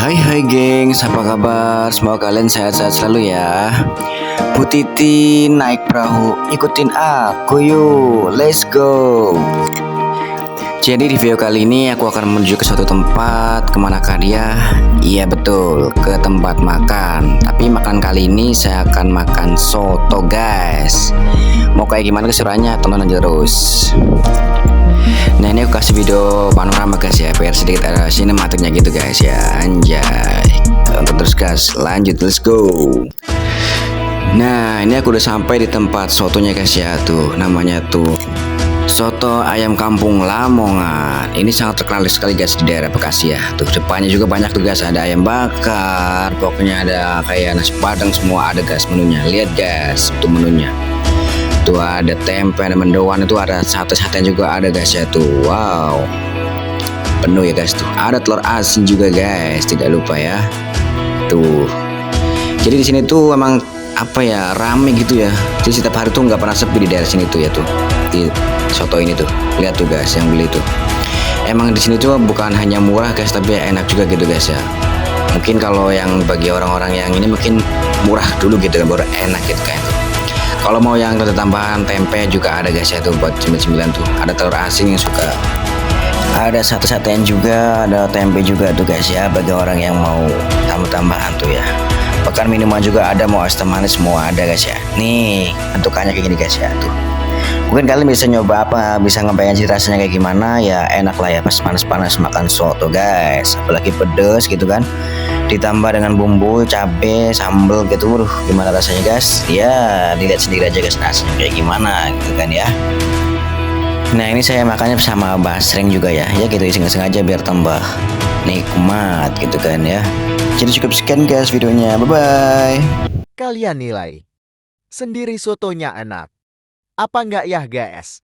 Hai gengs, apa kabar? Semoga kalian sehat-sehat selalu ya. Bu Titi naik perahu, ikutin aku yuk, let's go. Jadi di video kali ini aku akan menuju ke suatu tempat. Kemanakah dia? Iya betul, ke tempat makan. Tapi makan kali ini saya akan makan soto guys. Mau kayak gimana keseruannya? Tonton aja terus. Nah ini aku kasih video panorama guys ya, biar sedikit ada sinematiknya gitu guys ya. Anjay. Untuk terus guys, lanjut, let's go. Nah ini aku udah sampai di tempat sotonya guys ya. Tuh namanya tuh soto ayam kampung Lamongan. Ini sangat terkenal sekali guys di daerah Bekasi ya. Tuh depannya juga banyak tuh guys, ada ayam bakar, pokoknya ada kayak nasi padang, semua ada guys menunya. Lihat guys, itu menunya. Tuh ada tempe, ada mendoan, itu ada sate-sate juga ada guys ya tuh. Wow. Penuh ya guys tuh. Ada telur asin juga guys, tidak lupa ya. Tuh. Jadi di sini tuh emang apa ya, rame gitu ya. Jadi setiap hari tuh nggak pernah sepi di daerah sini tuh ya tuh. Di soto ini tuh. Lihat tuh guys yang beli tuh. Emang di sini tuh bukan hanya murah guys, tapi enak juga gitu guys ya. Mungkin kalau yang bagi orang-orang yang ini mungkin murah dulu gitu kan, baru enak gitu kan. Kalau mau yang ada tambahan tempe juga ada guys ya tuh, buat cemilan tuh. Ada telur asin yang suka. Ada sate-satean juga, ada tempe juga tuh guys ya, bagi orang yang mau tambah-tambahan tuh ya. Bahkan minuman juga ada, mau es teh manis semua ada guys ya. Nih bentukannya kayak gini guys ya tuh. Mungkin kalian bisa nyoba apa, bisa ngebayangin sih rasanya kayak gimana ya. Enak lah ya pas panas-panas makan soto guys, apalagi pedes gitu kan, ditambah dengan bumbu cabe sambel gitu. Waduh gimana rasanya guys ya, dilihat sendiri aja guys rasanya kayak gimana gitu kan ya. Nah ini saya makannya sama basreng juga ya, ya gitu iseng-iseng aja biar tambah nikmat gitu kan ya. Jadi cukup sekian guys videonya, bye bye. Kalian nilai sendiri sotonya enak. Apa enggak ya guys?